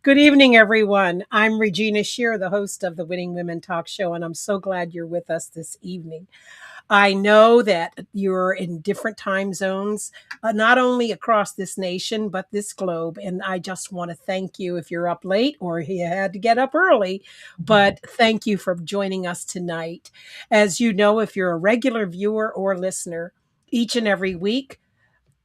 Good evening, everyone. I'm Regina Shearer, the host of the Winning Women Talk Show, and I'm so glad you're with us this evening. I know that you're in different time zones, not only across this nation, but this globe. And I just want to thank you if you're up late or you had to get up early. But thank you for joining us tonight. As you know, if you're a regular viewer or listener, each and every week,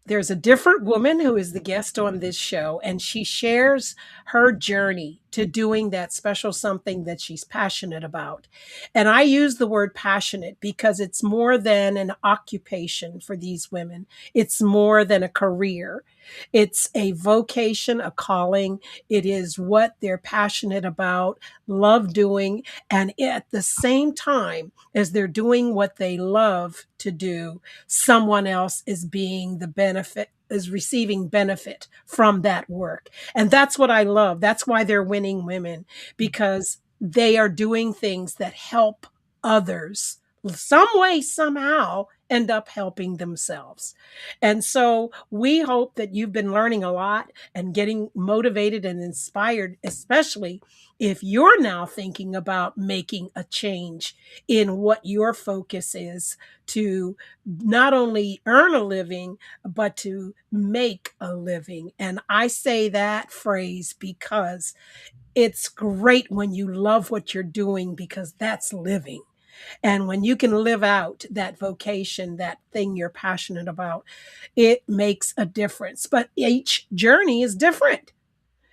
there's a different woman who is the guest on this show, and she shares her journey to doing that special something that she's passionate about. And I use the word passionate because it's more than an occupation for these women, it's more than a career. It's a vocation, a calling. It is what they're passionate about, love doing. And at the same time as they're doing what they love to do, someone else is being the benefit is receiving benefit from that work. And that's what I love. That's why they're winning women, because they are doing things that help others some way, somehow end up helping themselves. And so we hope that you've been learning a lot and getting motivated and inspired, especially if you're now thinking about making a change in what your focus is to not only earn a living, but to make a living. And I say that phrase because it's great when you love what you're doing, because that's living. And when you can live out that vocation, that thing you're passionate about, it makes a difference. But each journey is different.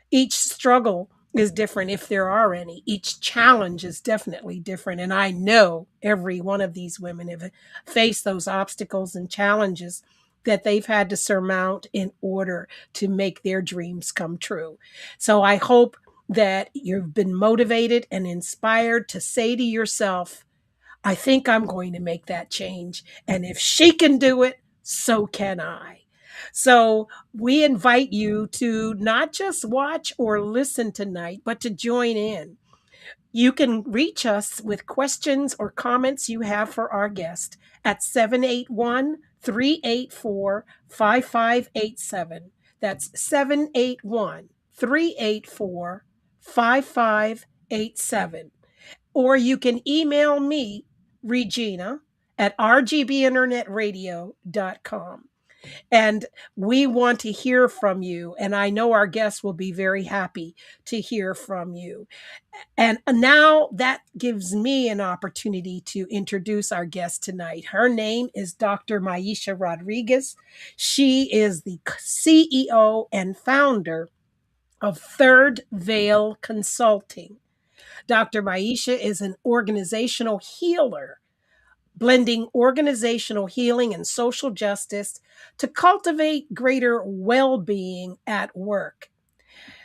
Each struggle is different, if there are any. Each challenge is definitely different. And I know every one of these women have faced those obstacles and challenges that they've had to surmount in order to make their dreams come true. So I hope that you've been motivated and inspired to say to yourself, I think I'm going to make that change. And if she can do it, so can I. So we invite you to not just watch or listen tonight, but to join in. You can reach us with questions or comments you have for our guest at 781-384-5587. That's 781-384-5587. Or you can email me, Regina, at rgbinternetradio.com. And we want to hear from you. And I know our guests will be very happy to hear from you. And now that gives me an opportunity to introduce our guest tonight. Her name is Dr. Maisha Rodriguez. She is the CEO and founder of Third Veil Consulting. Dr. Maisha is an organizational healer, blending organizational healing and social justice to cultivate greater well being at work.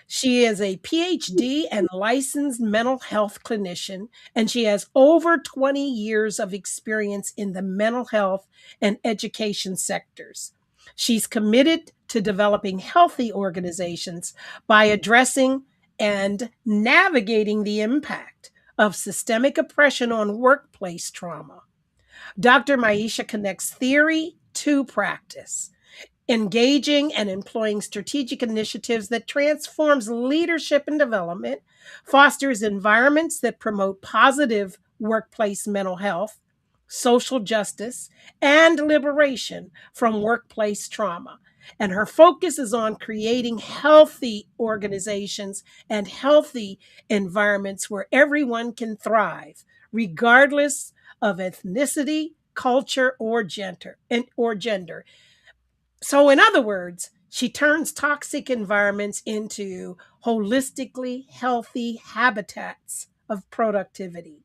She is a PhD and licensed mental health clinician, and she has over 20 years of experience in the mental health and education sectors. She's committed to developing healthy organizations by addressing and navigating the impact of systemic oppression on workplace trauma. Dr. Maisha connects theory to practice, engaging and employing strategic initiatives that transforms leadership and development, fosters environments that promote positive workplace mental health, social justice, and liberation from workplace trauma. And her focus is on creating healthy organizations and healthy environments where everyone can thrive, regardless of ethnicity, culture, or gender. So, in other words, she turns toxic environments into holistically healthy habitats of productivity.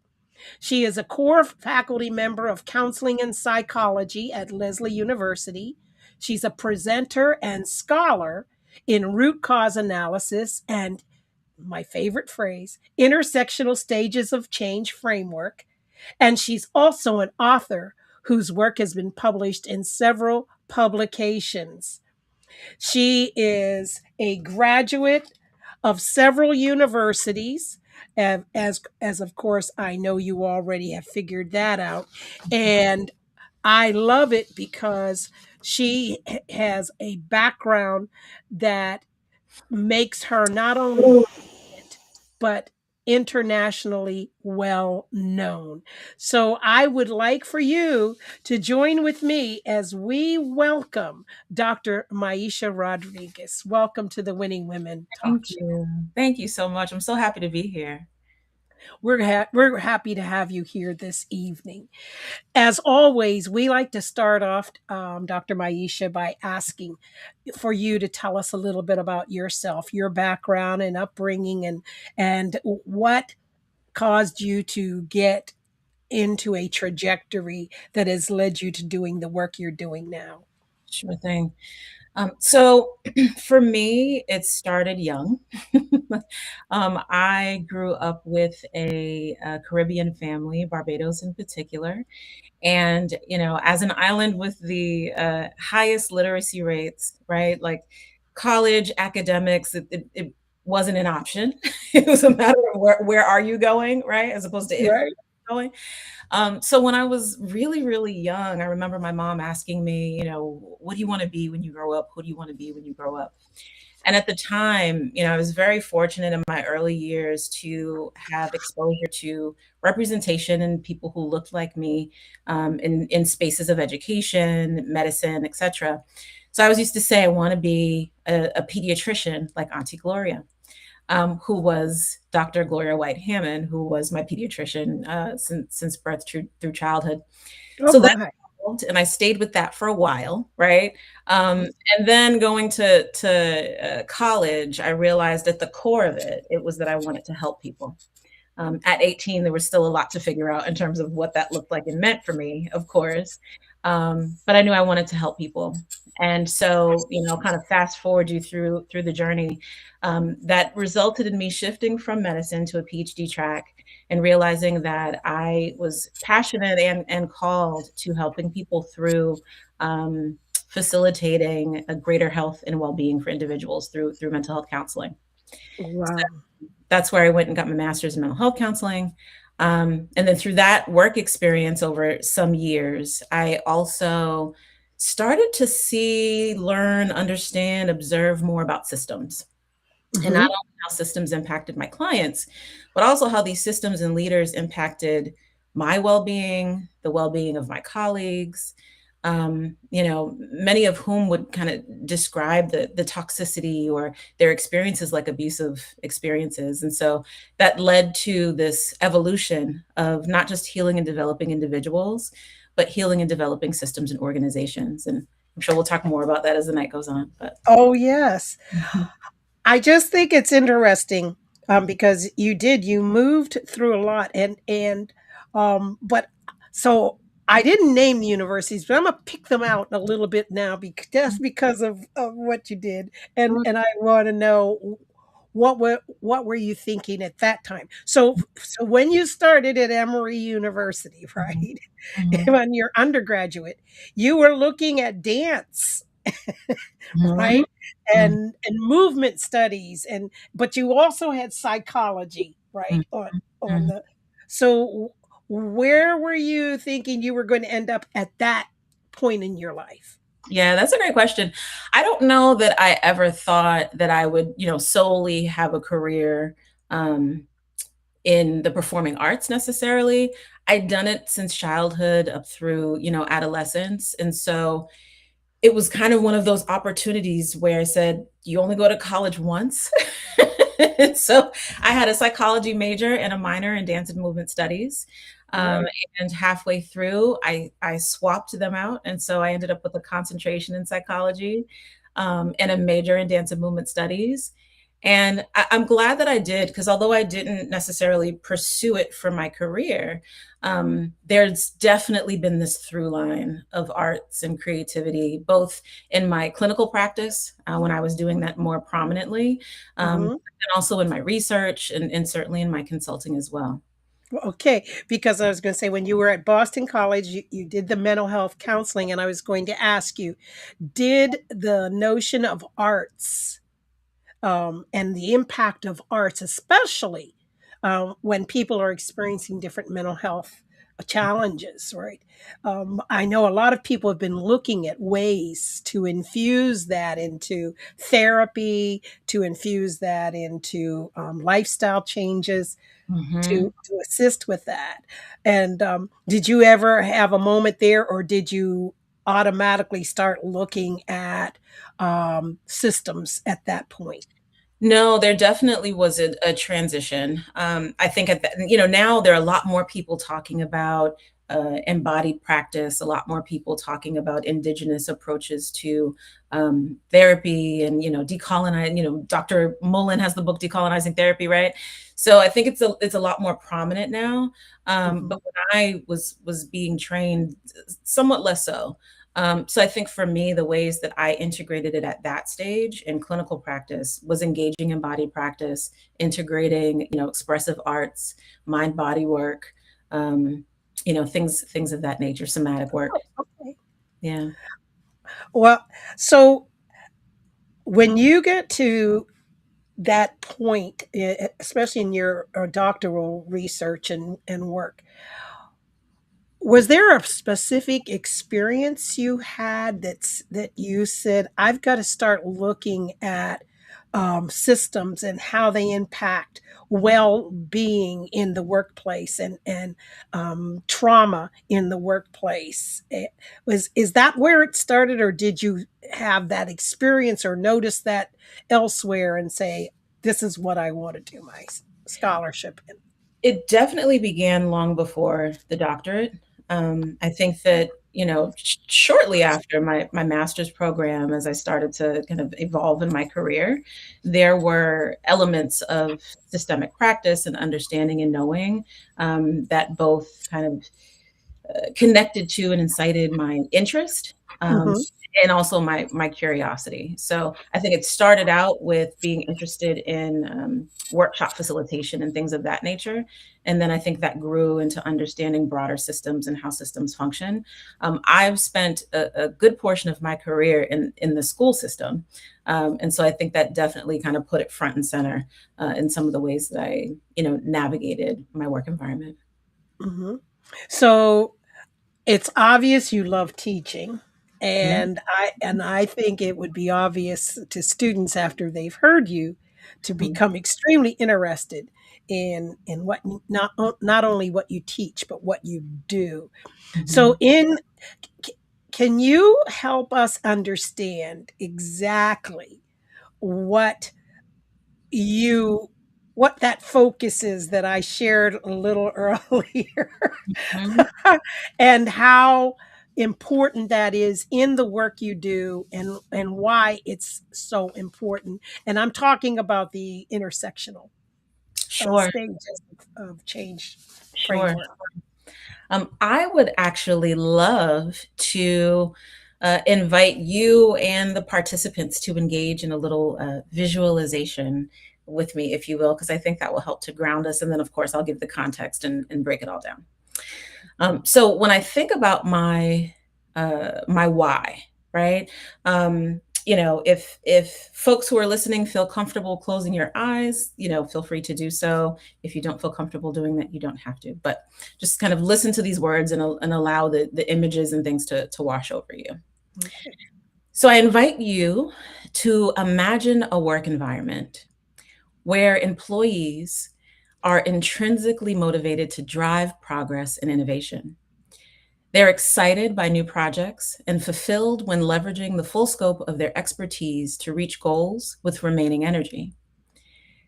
She is a core faculty member of counseling and psychology at Lesley University. She's a presenter and scholar in root cause analysis and, my favorite phrase, intersectional stages of change framework. And she's also an author whose work has been published in several publications. She is a graduate of several universities, as of course I know you already have figured that out. And I love it because she has a background that makes her not only but internationally well known. So I would like for you to join with me as we welcome Dr. Maisha Rodriguez. Welcome to the Winning Women Talk Thank Show. you. Thank you so much. I'm so happy to be here. We're happy to have you here this evening. As always, we like to start off, Dr. Maisha, by asking for you to tell us a little bit about yourself, your background and upbringing, and what caused you to get into a trajectory that has led you to doing the work you're doing now. Sure thing. So for me, it started young. I grew up with a Caribbean family, Barbados in particular. And, as an island with the highest literacy rates, right? Like college academics, it wasn't an option. It was a matter of where are you going, right? As opposed to if Right. you're going. So when I was really, really young, I remember my mom asking me, what do you want to be when you grow up? Who do you want to be when you grow up? And at the time, I was very fortunate in my early years to have exposure to representation and people who looked like me in spaces of education, medicine, etc. So I was used to say I want to be a pediatrician like Auntie Gloria, who was Dr. Gloria White Hammond, who was my pediatrician since birth through childhood. Oh So that my. evolved, and I stayed with that for a while, right? And then going to college, I realized at the core of it, it was that I wanted to help people. At 18, there was still a lot to figure out in terms of what that looked like and meant for me, of course. But I knew I wanted to help people. And so, kind of fast forward you through the journey, that resulted in me shifting from medicine to a PhD track and realizing that I was passionate and called to helping people through facilitating a greater health and well-being for individuals through mental health counseling. Wow. That's where I went and got my master's in mental health counseling. And then through that work experience over some years, I also started to see, learn, understand, observe more about systems. And not Hmm. only how systems impacted my clients, but also how these systems and leaders impacted my well-being, the well-being of my colleagues, many of whom would kind of describe the toxicity or their experiences like abusive experiences. And so that led to this evolution of not just healing and developing individuals, but healing and developing systems and organizations. And I'm sure we'll talk more about that as the night goes on. But Oh, yes. I just think it's interesting, because you moved through a lot, but so I didn't name the universities, but I'm gonna pick them out a little bit now, because just because of what you did, and I want to know what were you thinking at that time. So when you started at Emory University, Mhm, right, mhm, when you're undergraduate, you were looking at dance, mhm, right? mhm, And movement studies, and but you also had psychology, right? mhm, On mhm. the so where were you thinking you were going to end up at that point in your life? Yeah, that's a great question. I don't know that I ever thought that I would, solely have a career um, in the performing arts necessarily. I'd done it since childhood up through, adolescence. And so it was kind of one of those opportunities where I said, you only go to college once. And so I had a psychology major and a minor in dance and movement studies. Um, Right. and halfway through, I swapped them out. And so I ended up with a concentration in psychology and a major in dance and movement studies. And I'm glad that I did, because although I didn't necessarily pursue it for my career, there's definitely been this through line of arts and creativity, both in my clinical practice when I was doing that more prominently, Hmm. and also in my research and certainly in my consulting as well. Okay, because I was going to say when you were at Boston College, you did the mental health counseling, and I was going to ask you, did the notion of arts, and the impact of arts, especially when people are experiencing different mental health challenges, right? I know a lot of people have been looking at ways to infuse that into therapy, to infuse that into lifestyle changes Mhm. to assist with that. And did you ever have a moment there, or did you automatically start looking at systems at that point? No, there definitely was a transition. I think at the, you know, now there are a lot more people talking about embodied practice, a lot more people talking about indigenous approaches to therapy and, you know, decolonize, you know, Dr. Mullen has the book Decolonizing Therapy, right? So I think it's a lot more prominent now. Mhm. But when I was being trained, somewhat less so. So I think for me, the ways that I integrated it at that stage in clinical practice was engaging in body practice, integrating, you know, expressive arts, mind body work, um, you know, things of that nature, somatic work. Oh, okay. Yeah. Well, so when you get to that point, especially in your doctoral research and work, was there a specific experience you had that you said, "I've got to start looking at systems and how they impact well-being in the workplace and trauma in the workplace"? Is that where it started, or did you have that experience or notice that elsewhere and say, "This is what I want to do my scholarship in"? It definitely began long before the doctorate. I think that, you know, shortly after my master's program, as I started to kind of evolve in my career, there were elements of systemic practice and understanding and knowing that both kind of connected to and incited my interest, Hmm. and also my curiosity. So I think it started out with being interested in workshop facilitation and things of that nature, and then I think that grew into understanding broader systems and how systems function. I've spent a good portion of my career in the school system, and so I think that definitely kind of put it front and center in some of the ways that I, you know, navigated my work environment. Hmm. So it's obvious you love teaching, Yeah. and I think it would be obvious to students after they've heard you to Mhm. become extremely interested in what not only what you teach but what you do. So Mhm. c- can you help us understand exactly what you what that focus is that I shared a little earlier? Mhm. And how important that is in the work you do and why it's so important. And I'm talking about the intersectional Sure, stages of change sure. framework. I would actually love to invite you and the participants to engage in a little visualization with me, if you will, because I think that will help to ground us. And then, of course, I'll give the context and break it all down. So when I think about my why, right? You know, if folks who are listening feel comfortable closing your eyes, you know, feel free to do so. If you don't feel comfortable doing that, you don't have to. But just kind of listen to these words and allow the images and things to wash over you. Okay. So I invite you to imagine a work environment where employees are intrinsically motivated to drive progress and innovation. They're excited by new projects and fulfilled when leveraging the full scope of their expertise to reach goals with remaining energy.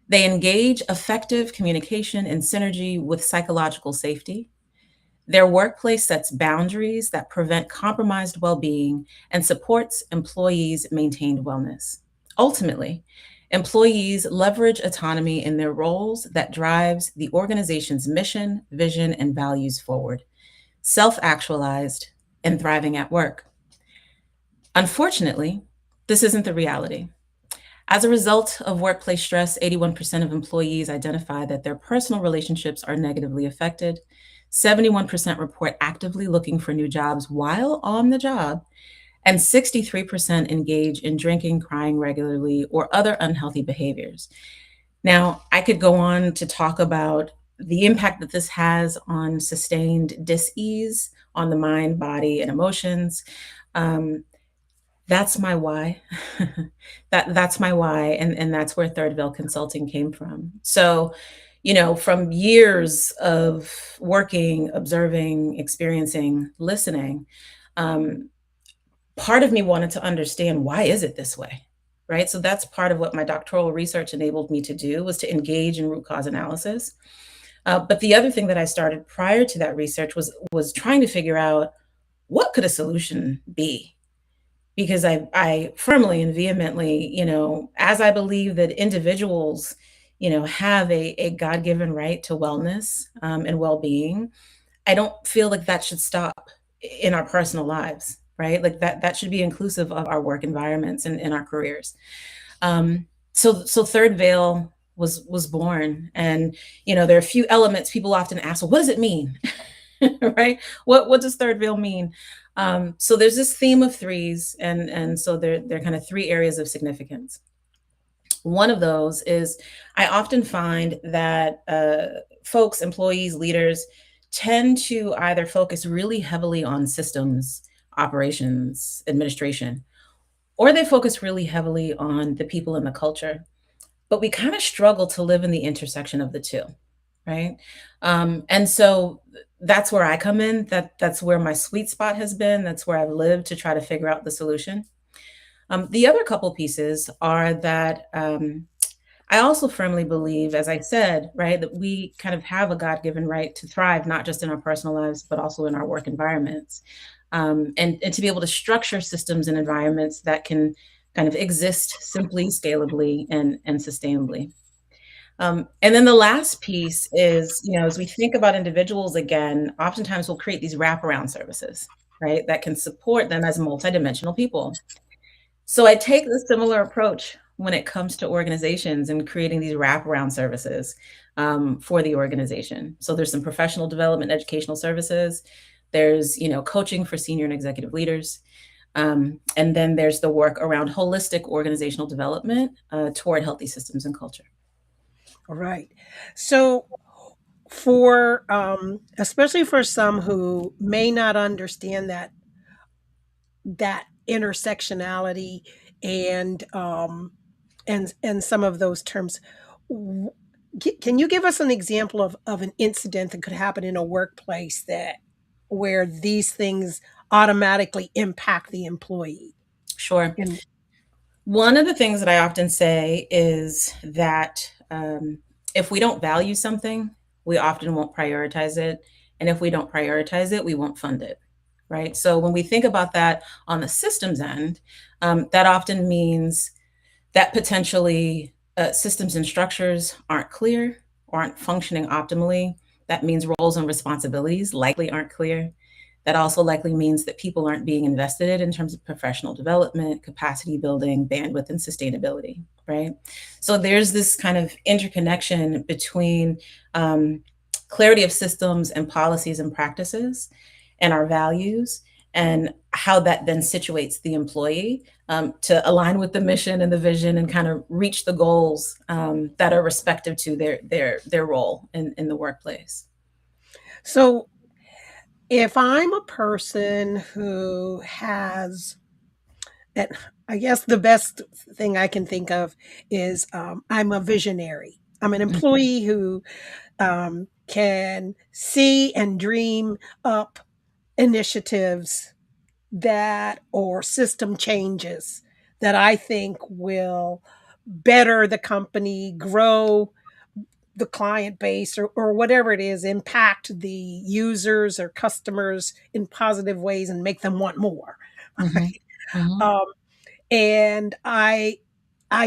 They engage effective communication and synergy with psychological safety. Their workplace sets boundaries that prevent compromised well being and supports employees' maintained wellness. Ultimately, employees leverage autonomy in their roles that drives the organization's mission, vision, and values forward, self actualized, and thriving at work. Unfortunately, this isn't the reality. As a result of workplace stress, 81% of employees identify that their personal relationships are negatively affected. 71% report actively looking for new jobs while on the job, and 63% engage in drinking, crying regularly, or other unhealthy behaviors. Now, I could go on to talk about the impact that this has on sustained dis-ease on the mind, body, and emotions. Um, that's my why. That's my why, and that's where Third Veil Consulting came from. So, from years of working, observing, experiencing, listening, um, part of me wanted to understand, why is it this way? Right? So that's part of what my doctoral research enabled me to do, was to engage in root cause analysis. But the other thing that I started prior to that research was trying to figure out, what could a solution be? Because I firmly and vehemently, as I believe that individuals, have a God given right to wellness, and well being, I don't feel like that should stop in our personal lives, right? Like that should be inclusive of our work environments and in our careers. So Third Veil was born, and there are a few elements people often ask. Well, what does it mean? Right? What does Third Veil mean? So there's this theme of threes, and so they're kind of three areas of significance. One of those is, I often find that folks, employees, leaders tend to either focus really heavily on systems, operations, administration, or they focus really heavily on the people and the culture. But we kind of struggle to live in the intersection of the two, right? And so that's where I come in. That's where my sweet spot has been. That's where I've lived to try to figure out the solution. The other couple pieces are that I also firmly believe, as I said, right, that we kind of have a God given right to thrive, not just in our personal lives, but also in our work environments. And to be able to structure systems and environments that can kind of exist simply, scalably, and sustainably. And then the last piece is, as we think about individuals again, oftentimes we'll create these wraparound services, right, that can support them as multidimensional people. So I take a similar approach when it comes to organizations and creating these wraparound services, for the organization. So there's some professional development, educational services. There's, coaching for senior and executive leaders. And then there's the work around holistic organizational development, toward healthy systems and culture. All right. So for especially for some who may not understand that intersectionality and and some of those terms, w- can you give us an example of an incident that could happen in a workplace that where these things automatically impact the employee? Sure. And One of the things that I often say is that, if we don't value something, we often won't prioritize it. And if we don't prioritize it, we won't fund it. Right. So when we think about that on the systems end, that often means that potentially, systems and structures aren't clear, aren't functioning optimally. That means roles and responsibilities likely aren't clear. That also likely means that people aren't being invested in terms of professional development, capacity building, bandwidth, and sustainability, right? So there's this kind of interconnection between, clarity of systems and policies and practices and our values, and how that then situates the employee, to align with the mission and the vision and kind of reach the goals, that are respective to their role in the workplace. so if I'm a person who has, and I guess the best thing I can think of is I'm a visionary. I'm an Mhm, employee who can see and dream up initiatives that or system changes that I think will better the company, grow the client base, or whatever it is, impact the users or customers in positive ways and make them want more. mhm, mhm, um, and I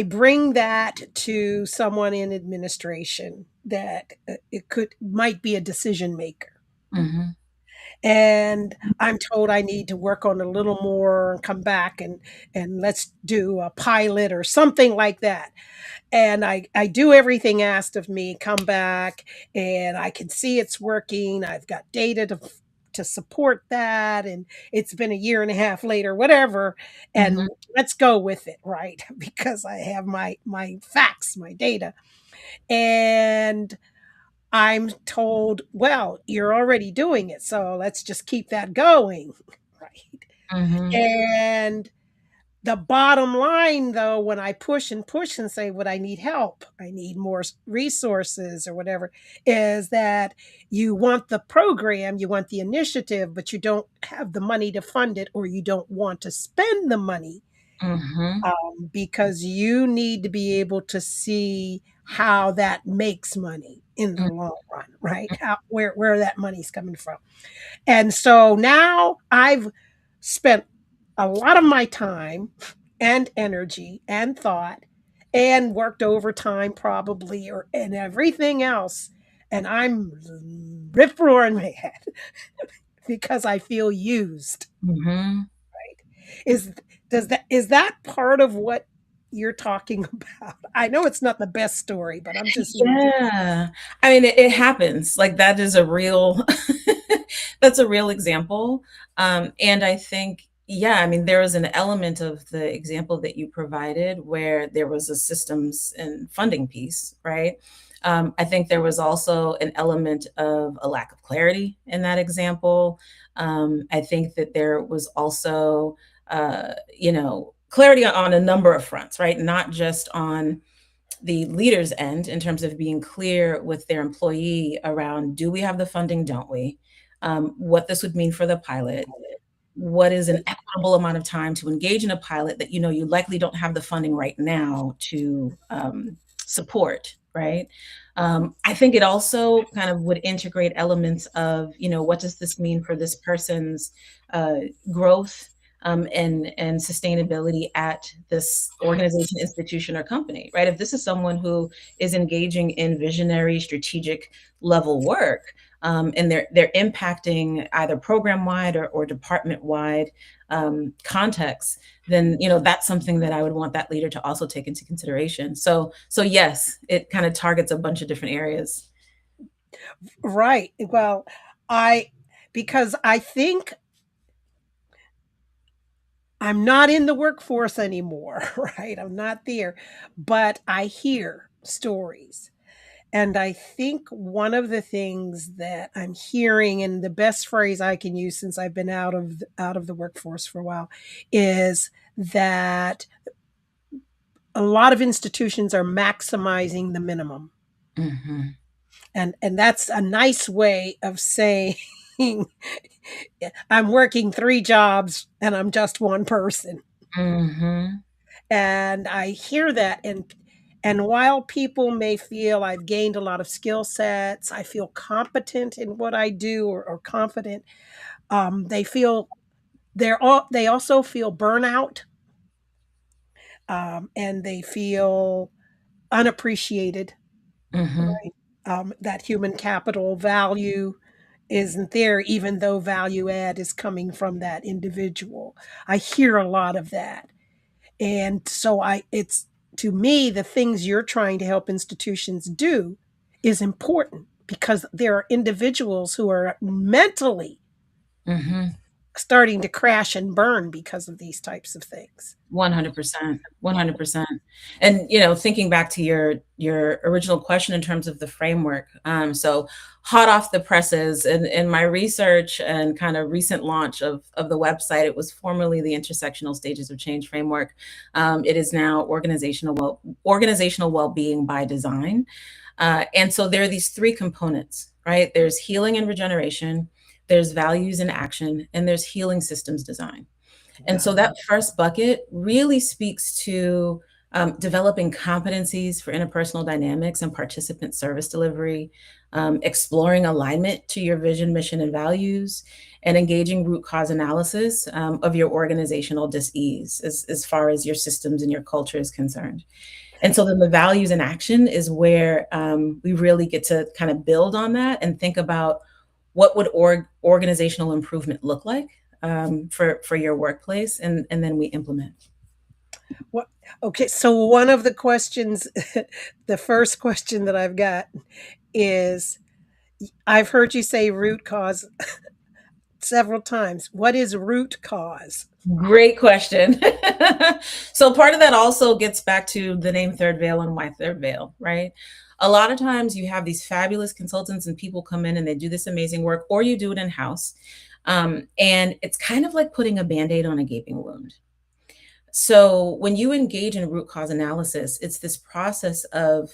bring that to someone in administration that it could might be a decision maker, mhm, and I'm told I need to work on a little more and come back and let's do a pilot or something like that. And I do everything asked of me, come back, and I can see it's working. I've got data to support that, and it's been a year and a half later, whatever, mhm, and let's go with it, right? Because I have my facts, my data. And I'm told, well, you're already doing it, so let's just keep that going, right? Mhm. And the bottom line, though, when I push and push and say, "What I need help, I need more resources or whatever," is that you want the program, you want the initiative, but you don't have the money to fund it, or you don't want to spend the money, Mhm. because you need to be able to see how that makes money in the Mm. long run, right? How, where that money's coming from. And so now I've spent a lot of my time and energy and thought and worked overtime probably or and everything else. And I'm rip roaring mad because I feel used. Mhm. Is is that part of what you're talking about? I know it's not the best story, but I'm just using. Yeah. I mean, it happens. Like, that is a real that's a real example. And I think, yeah, I mean, there was an element of the example that you provided where there was a systems and funding piece, right? I think there was also an element of a lack of clarity in that example. I think that there was also, clarity on a number of fronts, right? Not just on the leader's end in terms of being clear with their employee around, do we have the funding, don't we? What this would mean for the pilot, what is an equitable amount of time to engage in a pilot that you know you likely don't have the funding right now to support, right? I think it also kind of would integrate elements of, what does this mean for this person's uh, growth, and sustainability at this organization, institution, or company, right? If this is someone who is engaging in visionary, strategic level work, and they're impacting either program wide or department wide contexts, then that's something that I would want that leader to also take into consideration. So yes, it kind of targets a bunch of different areas. Right. Well, I because I think I'm not in the workforce anymore, right? I'm not there, but I hear stories. And I think one of the things that I'm hearing, and the best phrase I can use since I've been out of the workforce for a while, is that a lot of institutions are maximizing the minimum. Hmm. And that's a nice way of saying I'm working three jobs and I'm just one person. Hmm. And I hear that, and while people may feel I've gained a lot of skill sets, I feel competent in what I do, or confident, they feel they also feel burnout, and they feel unappreciated, Hmm. right? That human capital value isn't there, even though value add is coming from that individual. I hear a lot of that. And so it's to me, the things you're trying to help institutions do is important because there are individuals who are mentally Hmm. starting to crash and burn because of these types of things. 100%, 100%. And, thinking back to your original question in terms of the framework, so hot off the presses in my research and kind of recent launch of the website, it was formerly the Intersectional Stages of Change framework. It is now organizational well-being by design. And so there are these three components, right? There's healing and regeneration, there's values and action, and there's healing systems design. And Yeah. so that first bucket really speaks to developing competencies for interpersonal dynamics and participant service delivery, exploring alignment to your vision, mission, and values, and engaging root cause analysis of your organizational dis-ease as far as your systems and your culture is concerned. And so then the values and action is where we really get to kind of build on that and think about what would organizational improvement look like for your workplace, and then we implement. What? Okay. So one of the questions, the first question that I've got is, I've heard you say root cause several times. What is root cause? Great question. So part of that also gets back to the name Third Veil and why Third Veil, right? A lot of times you have these fabulous consultants and people come in and they do this amazing work, or you do it in house. And it's kind of like putting a band aid on a gaping wound. So when you engage in root cause analysis, it's this process of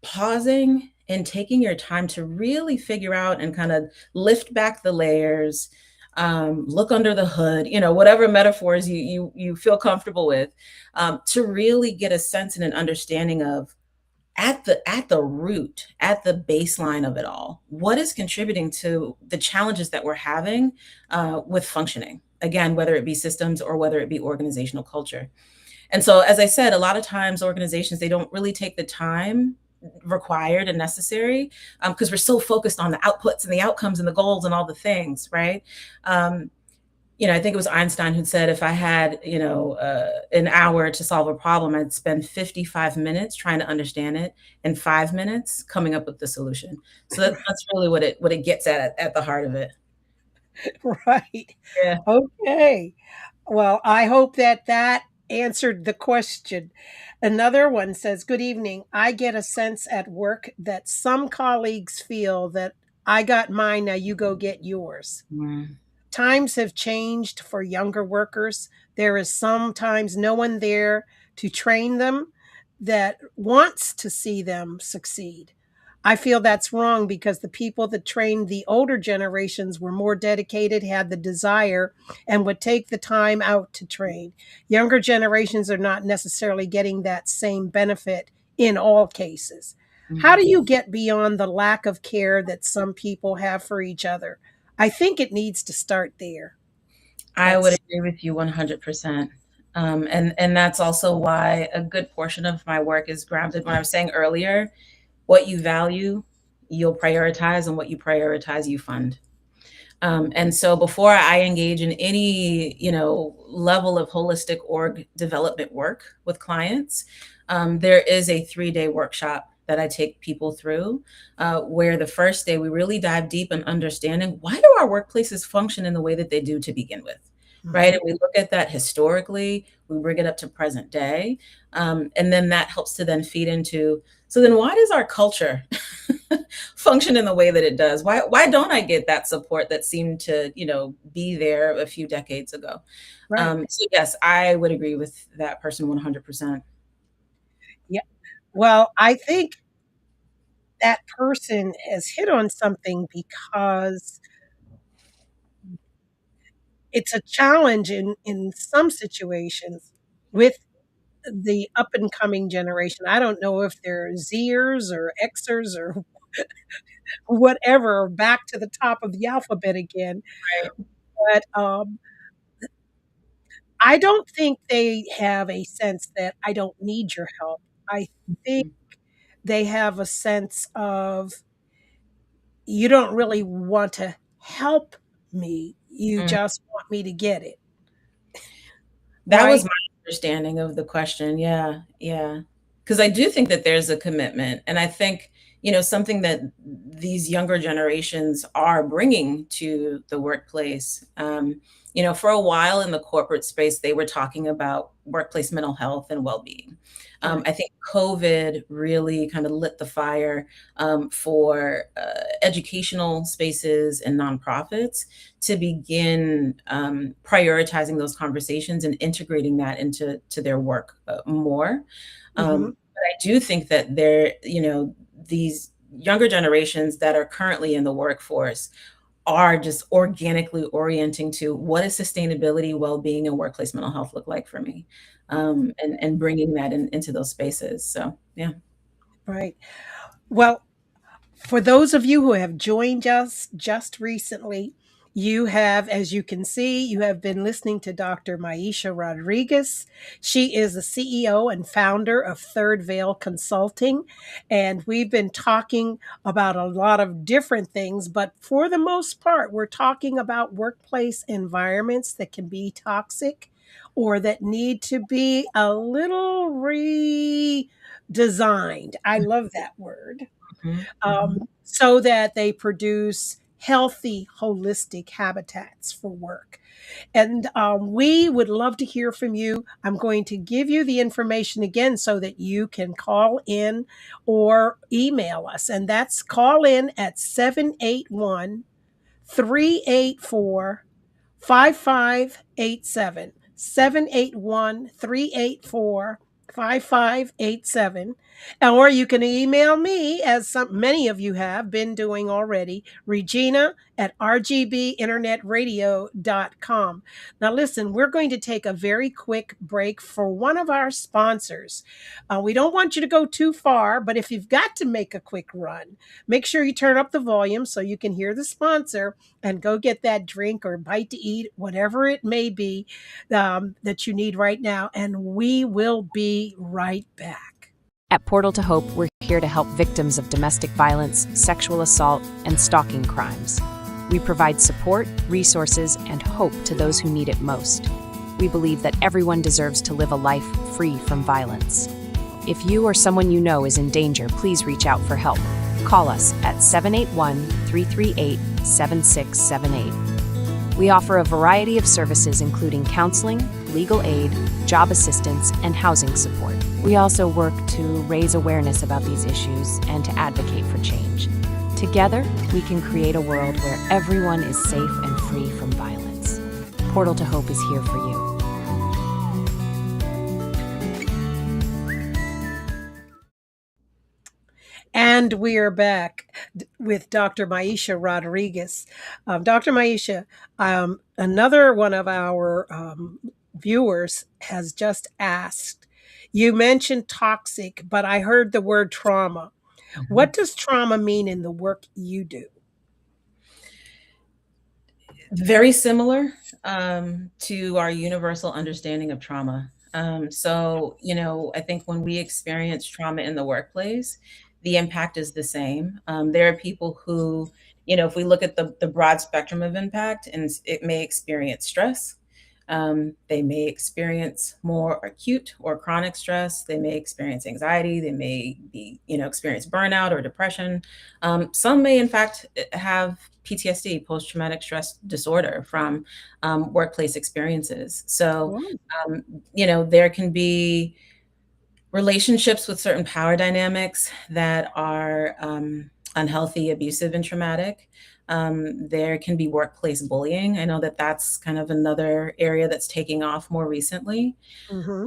pausing and taking your time to really figure out and kind of lift back the layers, look under the hood, whatever metaphors you feel comfortable with, to really get a sense and an understanding of at the root, at the baseline of it all, what is contributing to the challenges that we're having with functioning. Again, whether it be systems or whether it be organizational culture. And so, as I said, a lot of times organizations, they don't really take the time required and necessary because we're so focused on the outputs and the outcomes and the goals and all the things, right? Um, I think it was Einstein who said, if I had, an hour to solve a problem, I'd spend 55 minutes trying to understand it and 5 minutes coming up with the solution. So that's really what it gets at the heart of it. Right. Yeah. Okay. Well, I hope that that answered the question. Another one says, "Good evening. I get a sense at work that some colleagues feel that I got mine, now you go get yours. Mm, Times have changed for younger workers. There is sometimes no one there to train them that wants to see them succeed. I feel that's wrong because the people that trained the older generations were more dedicated, had the desire, and would take the time out to train. Younger generations are not necessarily getting that same benefit in all cases. How do mhm. you get beyond the lack of care that some people have for each other? I think it needs to start there." I would That's agree with you 100%. And that's also why a good portion of my work is grounded. When I was saying earlier, what you value, you'll prioritize, and what you prioritize, you fund. And so before I engage in any, level of holistic org development work with clients, there is a 3-day workshop that I take people through, where the first day we really dive deep in understanding, why do our workplaces function in the way that they do to begin with, right? mhm, And we look at that historically, we bring it up to present day, and then that helps to then feed into, so then why does our culture function in the way that it does? Why don't I get that support that seemed to, be there a few decades ago? right. So yes, I would agree with that person 100%. Yeah. Well, I think that person has hit on something because it's a challenge in some situations with the up and coming generation. I don't know if they're Zers or Xers or whatever, back to the top of the alphabet again, Right. but, I don't think they have a sense that I don't need your help. I think they have a sense of you don't really want to help me. You Mm. just want me to get it, That was right? my understanding of the question. Yeah, yeah. Because I do think that there's a commitment, and I think, something that these younger generations are bringing to the workplace. For a while in the corporate space, they were talking about workplace mental health and well-being. Right. I think COVID really kind of lit the fire for educational spaces and nonprofits to begin prioritizing those conversations and integrating that into their work more. Mhm. But I do think that these younger generations that are currently in the workforce are just organically orienting to, what does sustainability, well-being, and workplace mental health look like for me, and bringing that into those spaces. So yeah. Right. Well, for those of you who have joined us just recently, you have, as you can see, you have been listening to Dr. Maisha Rodriguez. She is the CEO and founder of Third Veil Consulting. And we've been talking about a lot of different things, but for the most part, we're talking about workplace environments that can be toxic or that need to be a little redesigned. I love that word, Mhm, mhm, so that they produce healthy, holistic habitats for work. And we would love to hear from you. I'm going to give you the information again so that you can call in or email us. And that's call in at 781 384 5587, 781 384 5587. Or you can email me, as many of you have been doing already, Regina at rgbinternetradio.com. Now, listen, we're going to take a very quick break for one of our sponsors. We don't want you to go too far, but if you've got to make a quick run, make sure you turn up the volume so you can hear the sponsor and go get that drink or bite to eat, whatever it may be that you need right now. And we will be right back. At Portal to Hope, we're here to help victims of domestic violence, sexual assault, and stalking crimes. We provide support, resources, and hope to those who need it most. We believe that everyone deserves to live a life free from violence. If you or someone you know is in danger, please reach out for help. Call us at 781-338-7678. We offer a variety of services including counseling, legal aid, job assistance, and housing support. We also work to raise awareness about these issues and to advocate for change. Together, we can create a world where everyone is safe and free from violence. Portal to Hope is here for you. And we are back with Dr. Maisha Rodriguez. Dr. Maisha, another one of our viewers has just asked, you mentioned toxic, but I heard the word trauma. What does trauma mean in the work you do? Very similar to our universal understanding of trauma. I think when we experience trauma in the workplace, the impact is the same. There are people who, if we look at the broad spectrum of impact, and it may experience stress, they may experience more acute or chronic stress. They may experience anxiety. They may experience burnout or depression. Some may, in fact, have PTSD, post-traumatic stress disorder, from workplace experiences. So, there can be relationships with certain power dynamics that are unhealthy, abusive, and traumatic. There can be workplace bullying. I know that that's kind of another area that's taking off more recently. Mm-hmm.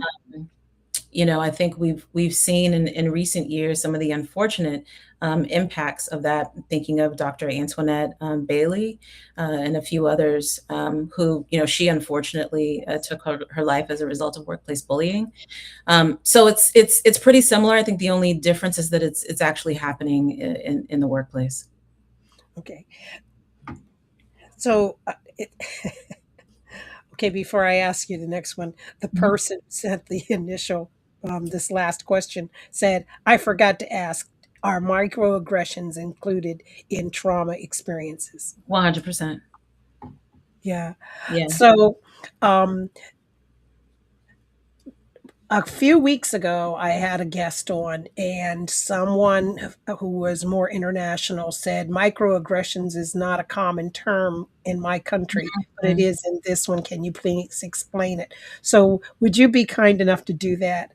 I think we've seen in recent years some of the unfortunate impacts of that. Thinking of Dr. Antoinette Bailey and a few others who, she unfortunately took her life as a result of workplace bullying. So it's pretty similar. I think the only difference is that it's actually happening in the workplace. Okay. So, okay, before I ask you the next one, the person sent the initial, this last question said, I forgot to ask, are microaggressions included in trauma experiences? 100%. Yeah. Yeah. So, a few weeks ago, I had a guest on, and someone who was more international said microaggressions is not a common term in my country, but it Mhm. is in this one. Can you please explain it? So, would you be kind enough to do that?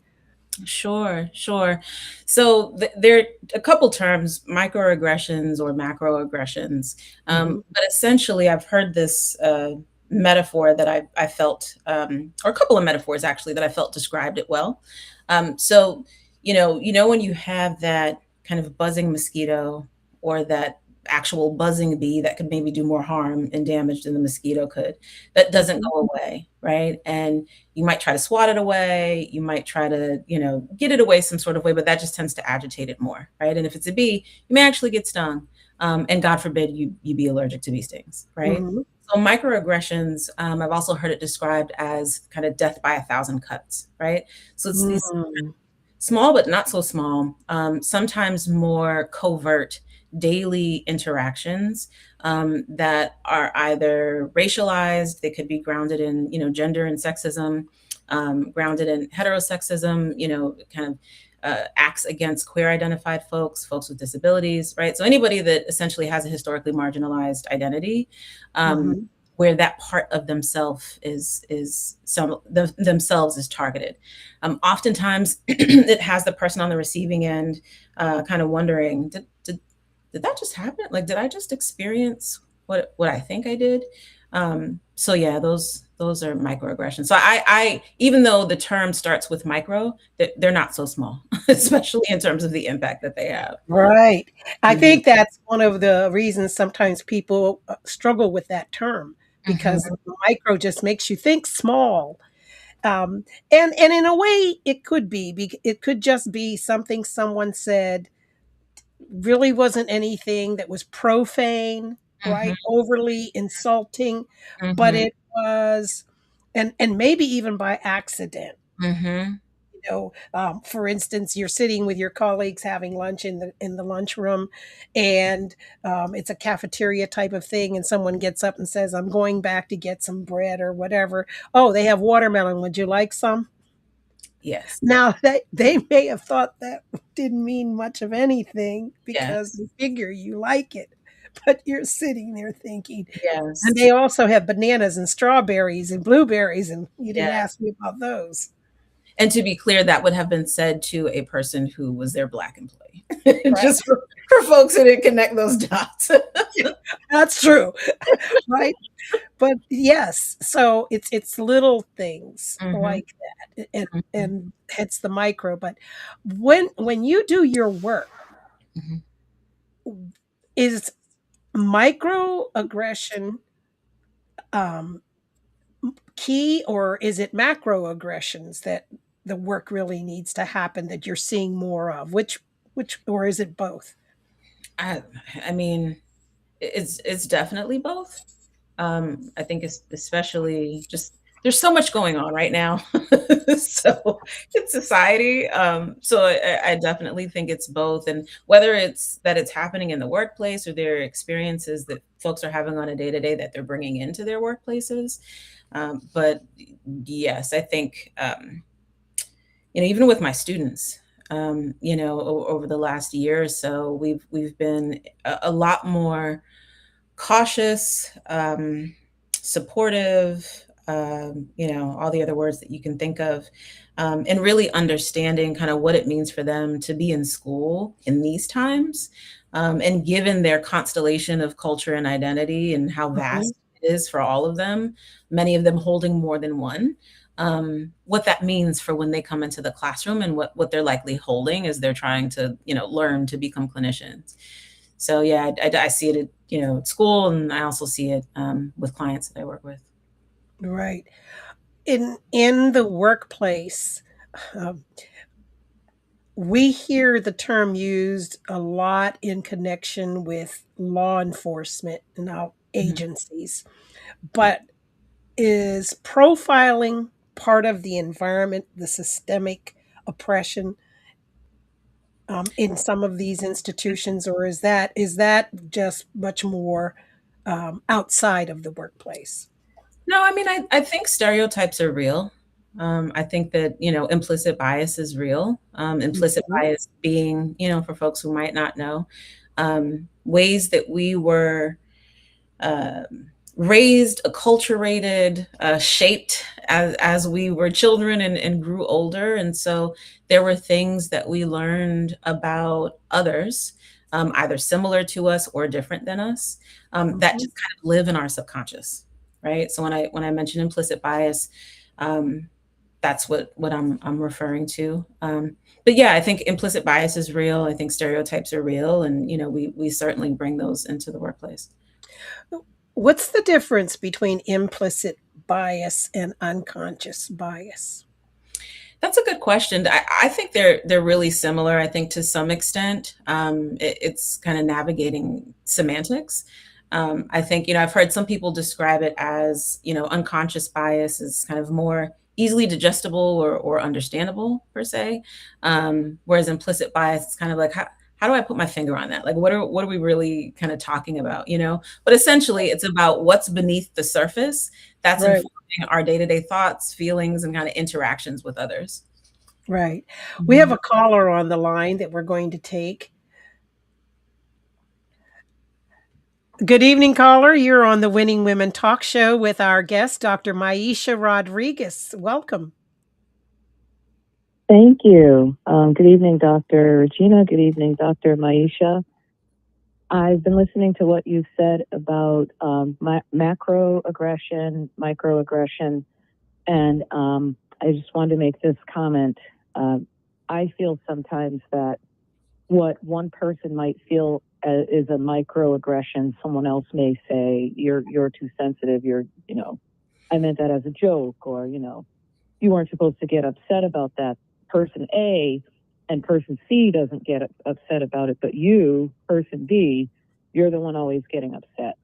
Sure, sure. So there are a couple terms, microaggressions or macroaggressions. Hmm. But essentially, I've heard this metaphor that I felt, or a couple of metaphors actually that I felt described it well. So, when you have that kind of buzzing mosquito or that actual buzzing bee that could maybe do more harm and damage than the mosquito could, that doesn't Hmm. go away, right? And you might try to swat it away. You might try to, get it away some sort of way, but that just tends to agitate it more, right? And if it's a bee, you may actually get stung. And God forbid you be allergic to bee stings, right? Hmm. So microaggressions, I've also heard it described as kind of death by a thousand cuts, right? So it's these Mm. small but not so small, sometimes more covert daily interactions that are either racialized, they could be grounded in, gender and sexism, grounded in heterosexism, kind of acts against queer identified folks, folks with disabilities, right? So anybody that essentially has a historically marginalized identity, Mhm. where that part of themselves themselves is targeted. Oftentimes, it has the person on the receiving end kind of wondering, did that just happen? Like, did I just experience what I think I did? So yeah, those are microaggressions. So I even though the term starts with micro, they're not so small, especially in terms of the impact that they have. Right. I Mhm, think that's one of the reasons sometimes people struggle with that term because mhm, micro just makes you think small. And in a way, it could be. It could just be something someone said really wasn't anything that was profane, mhm, right? Overly insulting, but mhm, it was, and maybe even by accident. mhm. For instance, you're sitting with your colleagues having lunch in the lunchroom, and it's a cafeteria type of thing, and someone gets up and says, "I'm going back to get some bread or whatever." Oh, they have watermelon. Would you like some? Yes, Now they may have thought that didn't mean much of anything because yes, they figure you like it, but you're sitting there thinking, and yes, they also have bananas and strawberries and blueberries, and you didn't yes. ask me about those. And to be clear, that would have been said to a person who was their Black employee. Right. Just for folks who didn't connect those dots. That's true, right? But yes, so it's little things Mhm, like that, and mhm, and hence the micro. But when you do your work, mhm. is microaggression um, key, or is it macroaggressions that the work really needs to happen that you're seeing more of? Which, or is it both? I I mean, it's definitely both. I think it's especially just there's so much going on right now. So in society. So I definitely think it's both. And whether it's that it's happening in the workplace or their experiences that folks are having on a day to day that they're bringing into their workplaces. But yes, I think, even with my students, over the last year or so, we've been a lot more cautious, supportive, all the other words that you can think of, and really understanding kind of what it means for them to be in school in these times. And given their constellation of culture and identity and how Mhm. vast it is for all of them, many of them holding more than one, what that means for when they come into the classroom and what they're likely holding as they're trying to, learn to become clinicians. So yeah, I see it at, at school, and I also see it with clients that I work with. Right. In the workplace, um, we hear the term used a lot in connection with law enforcement and our Mhm. agencies. But is profiling part of the environment, the systemic oppression in some of these institutions, or is that just much more outside of the workplace? No, I mean, I think stereotypes are real. I think that, implicit bias is real. Implicit Mhm, bias being, for folks who might not know, ways that we were raised, acculturated, shaped as we were children and grew older. And so there were things that we learned about others, either similar to us or different than us, that mhm. just kind of live in our subconscious, right? So when I mention implicit bias, um, that's what I'm referring to. But yeah, I think implicit bias is real. I think stereotypes are real, and we certainly bring those into the workplace. What's the difference between implicit bias and unconscious bias? That's a good question. I think they're really similar. I think to some extent, it's kind of navigating semantics. I think I've heard some people describe it as unconscious bias is kind of more easily digestible or understandable per se, whereas implicit bias is kind of like how do I put my finger on that? Like what are we really kind of talking about? But essentially, it's about what's beneath the surface that's Right, informing our day to day thoughts, feelings, and kind of interactions with others. Right. We have Mhm. a caller on the line that we're going to take. Good evening, caller. You're on the Winning Women Talk Show with our guest, Dr. Maisha Rodriguez. Welcome. Thank you. Good evening, Dr. Regina. Good evening, Dr. Maisha. I've been listening to what you said about macroaggression, microaggression, and I just wanted to make this comment. I feel sometimes that what one person might feel is a microaggression, someone else may say, "You're too sensitive. I meant that as a joke," or you weren't supposed to get upset about that. Person A and person C doesn't get upset about it, but you, person B, you're the one always getting upset.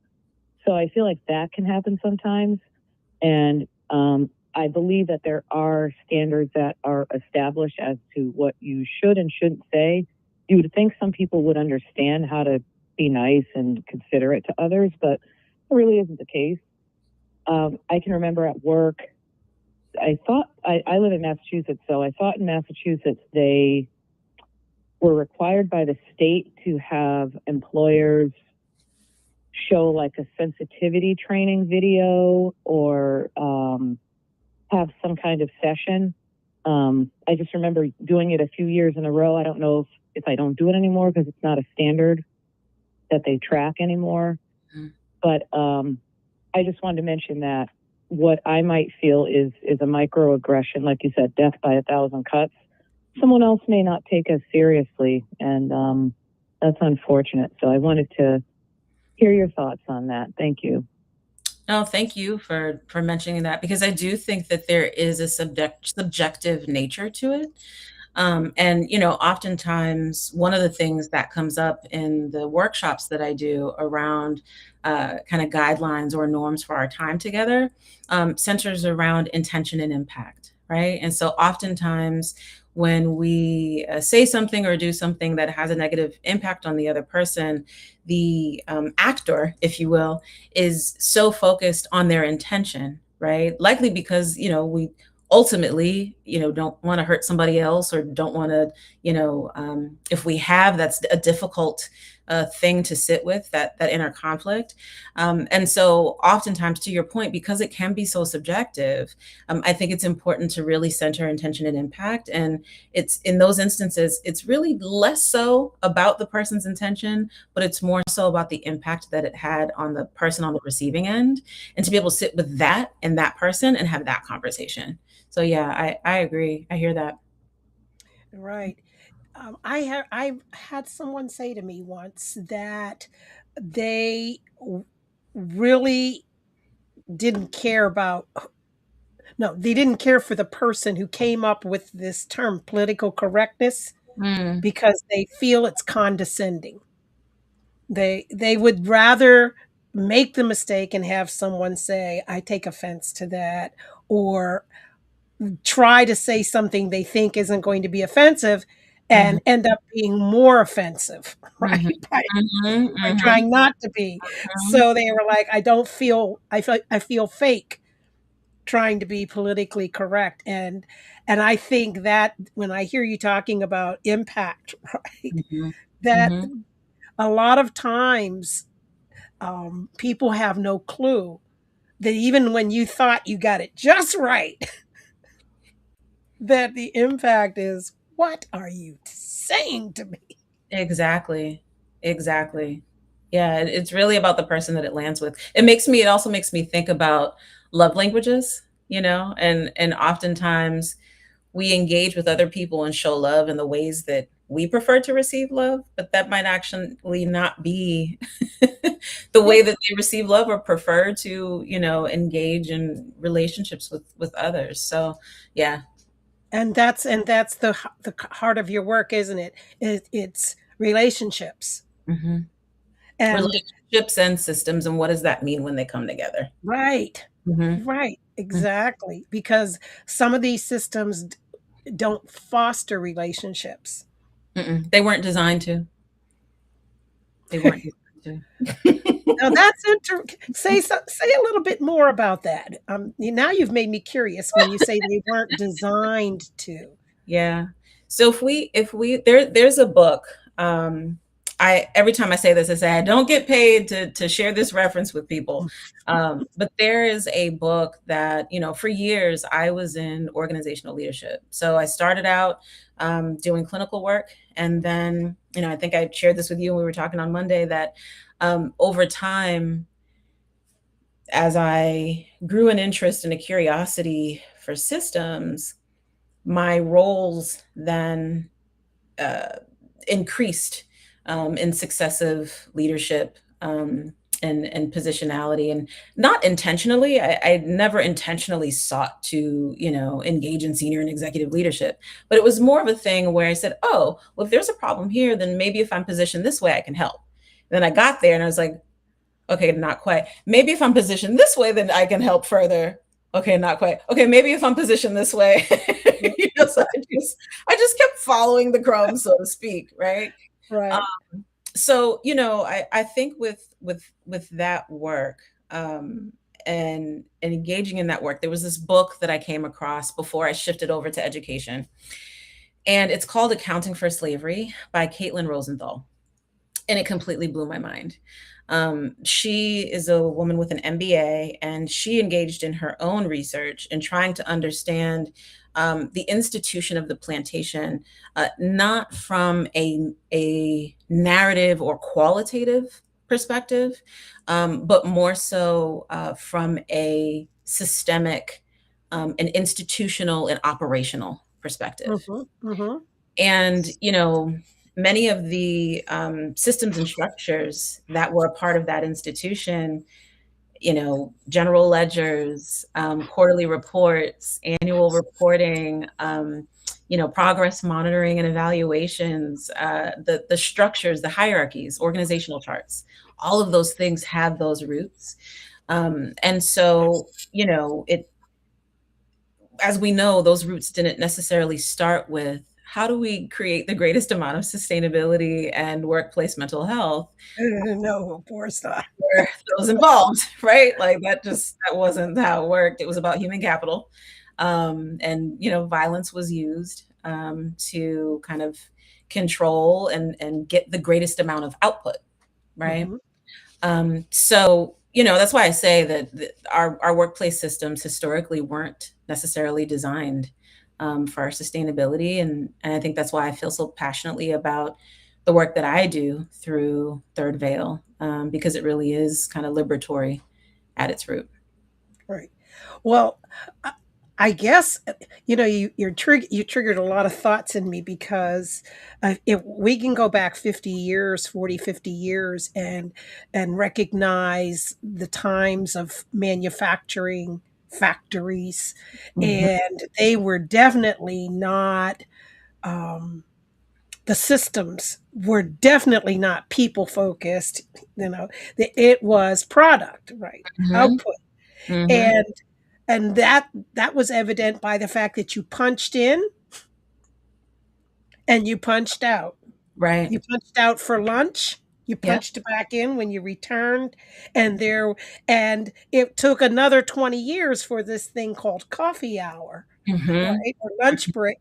So I feel like that can happen sometimes. And I believe that there are standards that are established as to what you should and shouldn't say. You would think some people would understand how to be nice and considerate to others, but it really isn't the case. I can remember at work, I live in Massachusetts, so I thought in Massachusetts they were required by the state to have employers show like a sensitivity training video or have some kind of session. I just remember doing it a few years in a row. I don't know if I don't do it anymore because it's not a standard that they track anymore. Mm-hmm. But I just wanted to mention that what I might feel is a microaggression, like you said, death by 1,000 cuts. Someone else may not take us seriously, and that's unfortunate. So I wanted to hear your thoughts on that. Thank you. No, thank you for mentioning that, because I do think that there is a subjective nature to it. And, oftentimes one of the things that comes up in the workshops that I do around kind of guidelines or norms for our time together centers around intention and impact, right? And so oftentimes when we say something or do something that has a negative impact on the other person, the actor, if you will, is so focused on their intention, right? Likely because, we ultimately, don't want to hurt somebody else, or don't want to, if we have, that's a difficult thing to sit with, that inner conflict. And so oftentimes, to your point, because it can be so subjective, I think it's important to really center intention and impact. And it's in those instances, it's really less so about the person's intention, but it's more so about the impact that it had on the person on the receiving end, and to be able to sit with that and that person and have that conversation. So yeah, I agree. I hear that. Right. I've had someone say to me once that they really didn't care about, no, they didn't care for the person who came up with this term political correctness Mm, because they feel it's condescending. They would rather make the mistake and have someone say, "I take offense to that," or try to say something they think isn't going to be offensive mhm, and end up being more offensive, mhm, right? mhm, By mhm, trying not to be. mhm. So they were like, I feel fake trying to be politically correct. And I think that when I hear you talking about impact, right, Mhm, that mhm. a lot of times people have no clue that even when you thought you got it just right, that the impact is, what are you saying to me? Exactly. Exactly. Yeah, it's really about the person that it lands with. It also makes me think about love languages, and oftentimes we engage with other people and show love in the ways that we prefer to receive love, but that might actually not be the Yeah. way that they receive love or prefer to, engage in relationships with others. So, yeah. And that's the heart of your work, isn't it? It's relationships. Mhm. And Relationships and systems, and what does that mean when they come together? right, Mhm. right, exactly. Because some of these systems don't foster relationships. Mm-mm. They weren't designed to. They weren't designed to. Now say a little bit more about that. Now you've made me curious when you say they weren't designed to. Yeah. So there's a book. I every time I say this, I say I don't get paid to share this reference with people. But there is a book that, for years I was in organizational leadership. So I started out doing clinical work, and then, I think I shared this with you when we were talking on Monday that over time, as I grew an interest and a curiosity for systems, my roles then uh, increased in successive leadership and positionality, and not intentionally. I never intentionally sought to, engage in senior and executive leadership, but it was more of a thing where I said, oh, well, if there's a problem here, then maybe if I'm positioned this way, I can help. Then I got there and I was like, okay, not quite. Maybe if I'm positioned this way, then I can help further. Okay, not quite. Okay, maybe if I'm positioned this way. So I just kept following the crumbs, so to speak, right? Right. So, I think with that work, and engaging in that work, there was this book that I came across before I shifted over to education, and it's called Accounting for Slavery by Caitlin Rosenthal, and it completely blew my mind. She is a woman with an MBA, and she engaged in her own research in trying to understand the institution of the plantation, not from a narrative or qualitative perspective, but more so from a systemic, and institutional and operational perspective. Mm-hmm. Mm-hmm. And, many of the systems and structures that were a part of that institution, general ledgers, quarterly reports, annual reporting, progress monitoring and evaluations, the structures, the hierarchies, organizational charts, all of those things have those roots. And so, it, as we know, those roots didn't necessarily start with how do we create the greatest amount of sustainability and workplace mental health No, of course not. for those involved, right? Like that wasn't how it worked. It was about human capital. And violence was used to kind of control and get the greatest amount of output, right? Mm-hmm. So, that's why I say that our workplace systems historically weren't necessarily designed for our sustainability. And I think that's why I feel so passionately about the work that I do through Third Veil, because it really is kind of liberatory at its root. Right. Well, I I guess you triggered a lot of thoughts in me because if we can go back 50 years, 40, 50 years and recognize the times of manufacturing factories, Mhm. and they were definitely not um the systems were definitely not people focused. It was product, right? Mhm. Output. Mhm. And that was evident by the fact that you punched in and you punched out. Right. You punched out for lunch, you Yep. punched back in when you returned, and and it took another 20 years for this thing called coffee hour, Mhm. right? Or lunch break,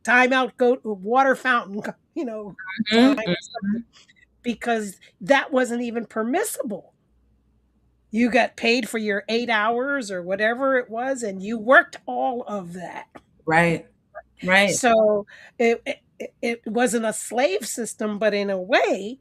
time out, go to water fountain, time Mhm. or something, because that wasn't even permissible. You got paid for your 8 hours or whatever it was, and you worked all of that. Right. Right. So it wasn't a slave system, but in a way,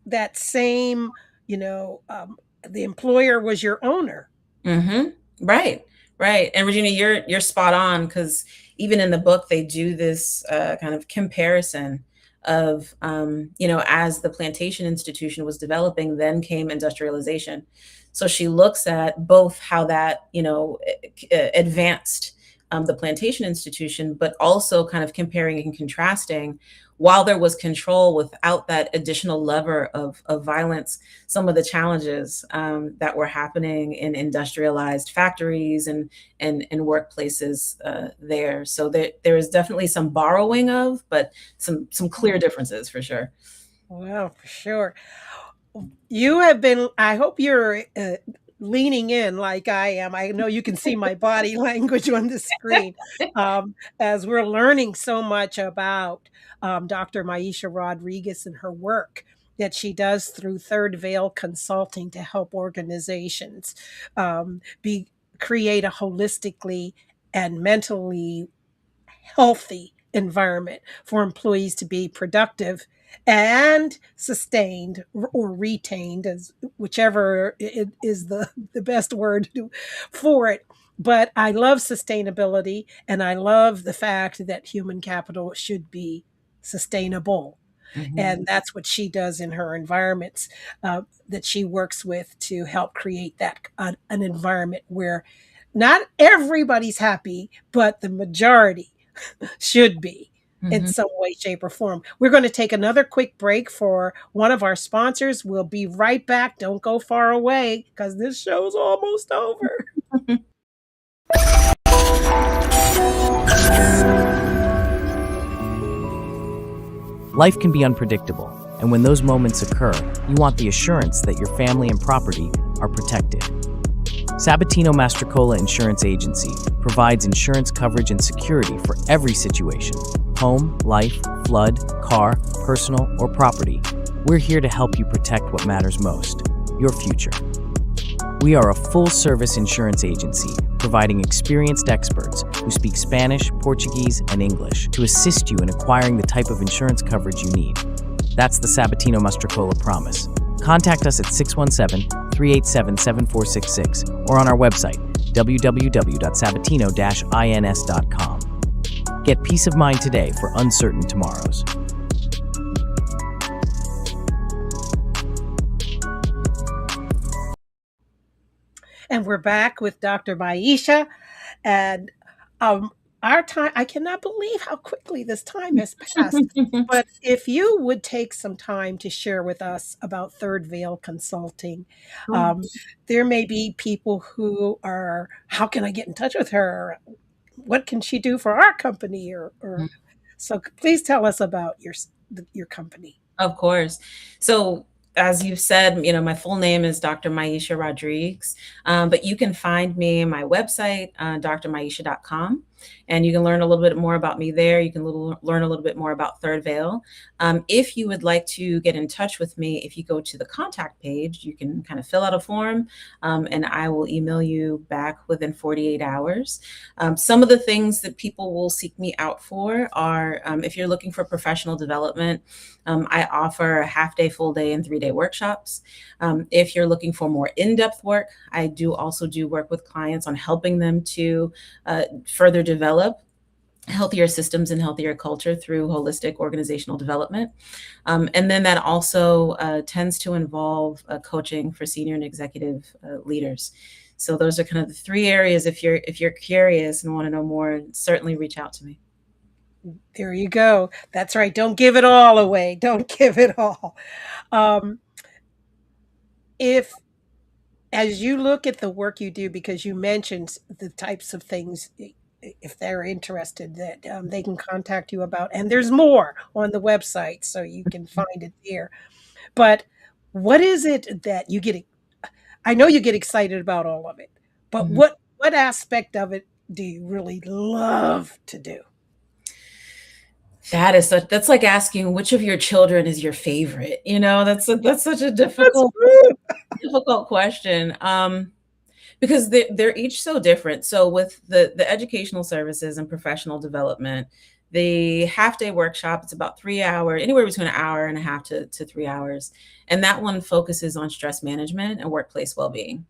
that same, you know, um, the employer was your owner. Mhm. Right. Right. And Regina, you're spot on, because even in the book they do this kind of comparison of, as the plantation institution was developing, then came industrialization. So she looks at both how that, advanced the plantation institution, but also kind of comparing and contrasting, while there was control without that additional lever of violence, some of the challenges that were happening in industrialized factories and workplaces there. So there is definitely some borrowing of, but some clear differences for sure. Well, for sure. You have been, I hope you're leaning in like I am. I know you can see my body language on the screen as we're learning so much about Dr. Maisha Rodriguez and her work that she does through Third Veil Consulting to help organizations be create a holistically and mentally healthy environment for employees to be productive and sustained or retained, as whichever is the best word for it. But I love sustainability, and I love the fact that human capital should be sustainable. Mhm. And that's what she does in her environments that she works with to help create that an environment where not everybody's happy, but the majority should be in Mhm. some way, shape, or form. We're going to take another quick break for one of our sponsors. We'll be right back. Don't go far away because this show's almost over. Life can be unpredictable, and when those moments occur, you want the assurance that your family and property are protected. Sabatino Mastrocola Insurance Agency provides insurance coverage and security for every situation: home, life, flood, car, personal, or property. We're here to help you protect what matters most: your future. We are a full-service insurance agency providing experienced experts who speak Spanish, Portuguese, and English to assist you in acquiring the type of insurance coverage you need. That's the Sabatino Mastrocola promise. Contact us at 617-387-7466 or on our website, www.sabatino-ins.com. Get peace of mind today for uncertain tomorrows. And we're back with Dr. Maisha. And um, our time, I cannot believe how quickly this time has passed. But if you would take some time to share with us about Third Veil Consulting, Sure. um, there may be people who are, how can I get in touch with her? What can she do for our company? Or so please tell us about your company. Of course. So, as you've said, my full name is Dr. Maisha Rodriguez, but you can find me on my website, drmaisha.com, and you can learn a little bit more about me there. You can learn a little bit more about Third Veil. If you would like to get in touch with me, if you go to the contact page, you can kind of fill out a form, and I will email you back within 48 hours. Some of the things that people will seek me out for are if you're looking for professional development, I offer a half day, full day, and 3-day workshops. If you're looking for more in-depth work, I do also do work with clients on helping them to further develop healthier systems and healthier culture through holistic organizational development. And then that also tends to involve coaching for senior and executive leaders. So those are kind of the 3 areas. If you're curious and want to know more, certainly reach out to me. There you go. That's right. Don't give it all away. Don't give it all. Um, if as you look at the work you do, because you mentioned the types of things, if they're interested, that they can contact you about, and there's more on the website, so you can find it there. But what is it that you get? I know you get excited about all of it, but Mhm. what aspect of it do you really love to do? That's like asking which of your children is your favorite. That's such a That's difficult question. Because they're each so different. So with the educational services and professional development, the half day workshop, it's about 3 hour, anywhere between an hour and a half to 3 hours. And that one focuses on stress management and workplace well-being.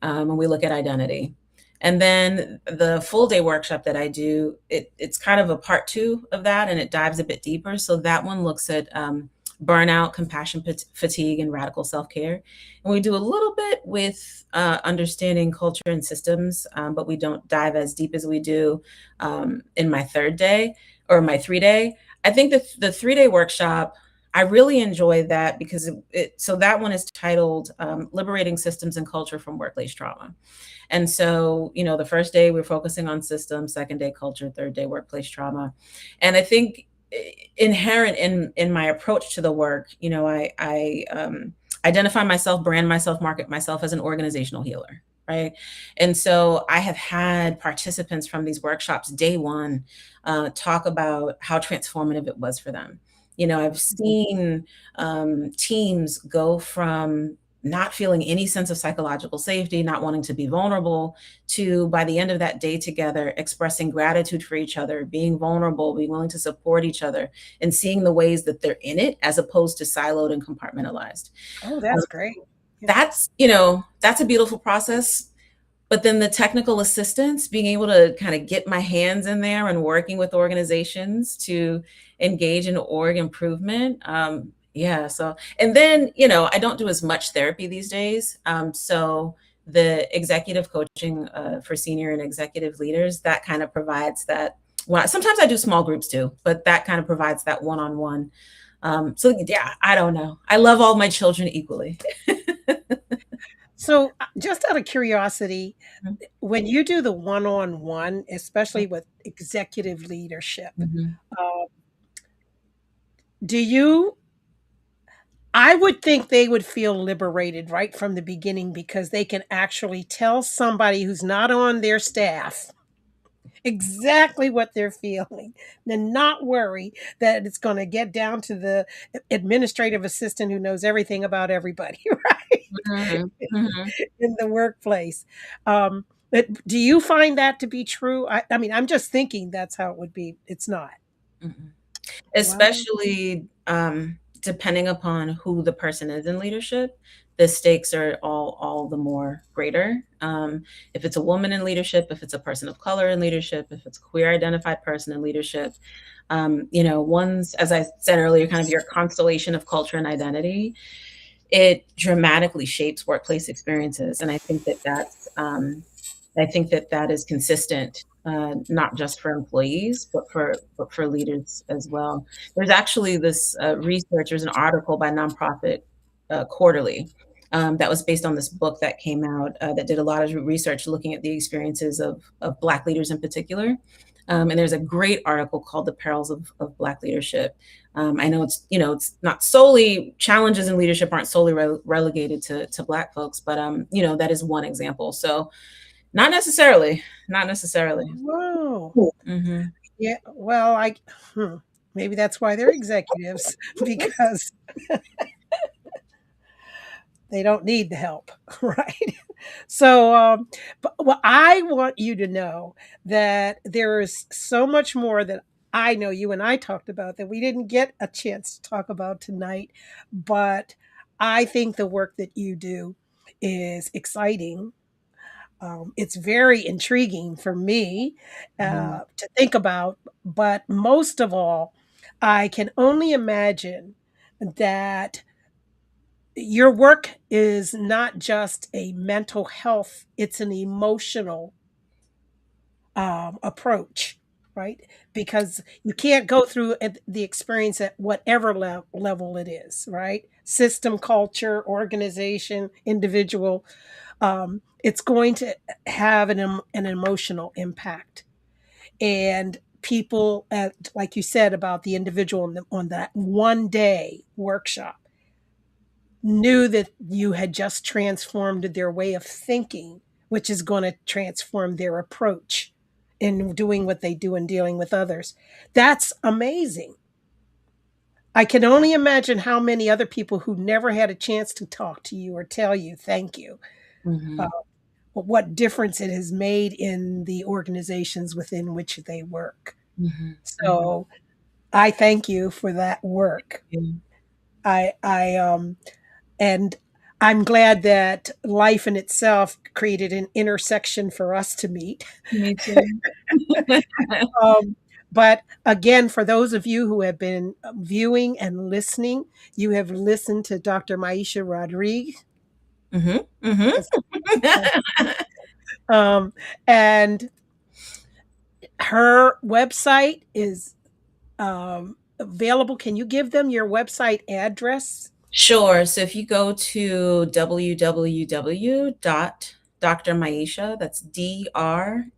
And we look at identity. And then the full day workshop that I do, it's kind of a part 2 of that, and it dives a bit deeper. So that one looks at burnout, compassion fatigue, and radical self-care. And we do a little bit with understanding culture and systems, but we don't dive as deep as we do in my 3rd day or my 3-day. I think the 3-day workshop, I really enjoy that because so that one is titled Liberating Systems and Culture from Workplace Trauma. And so, the first day we're focusing on systems, 2nd day culture, 3rd day workplace trauma. And I think inherent in my approach to the work, identify myself, brand myself, market myself as an organizational healer, right? And so I have had participants from these workshops day one talk about how transformative it was for them. I've seen teams go from not feeling any sense of psychological safety, not wanting to be vulnerable, to by the end of that day together, expressing gratitude for each other, being vulnerable, being willing to support each other, and seeing the ways that they're in it as opposed to siloed and compartmentalized. Oh, Um, that's great. Yeah. that's a beautiful process. But then the technical assistance, being able to kind of get my hands in there and working with organizations to engage in org improvement. Yeah. So, and then, I don't do as much therapy these days. So the executive coaching for senior and executive leaders, that kind of provides that. Well, sometimes I do small groups too, but that kind of provides that one-on-one. So yeah, I don't know. I love all my children equally. So, just out of curiosity, when you do the one-on-one, especially with executive leadership, Mhm. uh, do you I would think they would feel liberated right from the beginning because they can actually tell somebody who's not on their staff exactly what they're feeling and not worry that it's going to get down to the administrative assistant who knows everything about everybody, right? Mhm. Mhm. In the workplace. Do you find that to be true? I mean, I'm just thinking that's how it would be. It's not. Mhm. Wow. Especially, depending upon who the person is in leadership, the stakes are all the more greater. If it's a woman in leadership, if it's a person of color in leadership, if it's a queer identified person in leadership, one's, as I said earlier, kind of your constellation of culture and identity, it dramatically shapes workplace experiences. And I think that that is consistent, not just for employees, but for leaders as well. There's actually this research. There's an article by nonprofit Quarterly that was based on this book that came out that did a lot of research looking at the experiences of Black leaders in particular. And there's a great article called "The Perils of Black Leadership." I know it's not solely challenges in leadership aren't solely relegated to Black folks, but that is one example. So not necessarily. Not necessarily. Whoa. Mhm. Yeah. Well, hmm, maybe that's why they're executives because they don't need the help, right? So, but well, I want you to know that there is so much more that I know you and I talked about that we didn't get a chance to talk about tonight. But I think the work that you do is exciting. It's very intriguing for me Mhm. to think about. But most of all, I can only imagine that your work is not just a mental health, it's an emotional approach, right? Because you can't go through the experience at whatever level it is, right? System, culture, organization, individual. It's going to have an emotional impact. And people, like you said about the individual on that one day workshop, knew that you had just transformed their way of thinking, which is going to transform their approach in doing what they do and dealing with others. That's amazing. I can only imagine how many other people who never had a chance to talk to you or tell you thank you, uh, Mhm. what difference it has made in the organizations within which they work. Mhm. Mhm. So I thank you for that work. Yeah. I and I'm glad that life in itself created an intersection for us to meet. Me too. Um, but again, for those of you who have been viewing and listening, you have listened to Dr. Maisha Rodriguez. Mhm. Mhm. Um, and her website is available. Can you give them your website address? Sure. So if you go to www Dr. Maisha. That's DRMYISHA,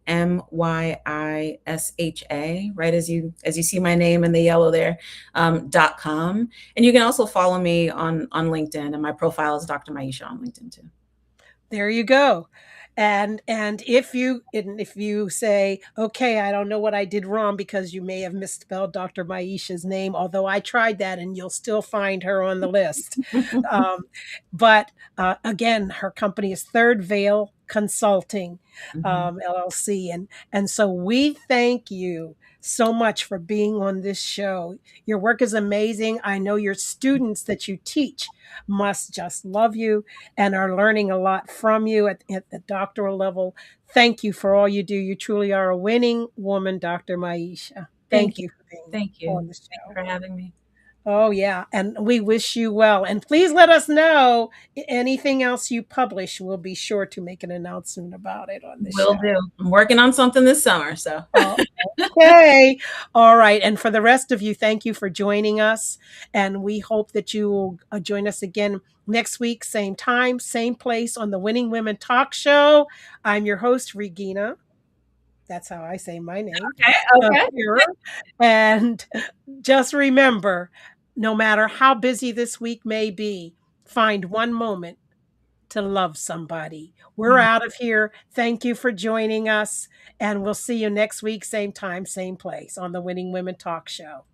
right as you see my name in the yellow there, .com. And you can also follow me on LinkedIn, and my profile is Dr. Maisha on LinkedIn too. There you go. And if you say, okay, I don't know what I did wrong, because you may have misspelled Dr. Maisha's name, although I tried that, and you'll still find her on the list. Um, but again, her company is Third Veil Consulting, LLC, and so we thank you so much for being on this show. Your work is amazing. I know your students that you teach must just love you and are learning a lot from you at the doctoral level. Thank you for all you do. You truly are a winning woman, Dr. Maisha. Thank Thank you. you for being Thank you. on the Thank you show. for having me. Oh, yeah. And we wish you well. And please let us know anything else you publish. We'll be sure to make an announcement about it on the Will show. do. I'm working on something this summer, so. Oh, okay. All right. And for the rest of you, thank you for joining us. And we hope that you will join us again next week, same time, same place on the Winning Women Talk Show. I'm your host, Regina. That's how I say my name. Okay, okay. Shearer. And just remember, no matter how busy this week may be, find one moment to love somebody. We're out of here. Thank you for joining us. And we'll see you next week, same time, same place on the Winning Women Talk Show.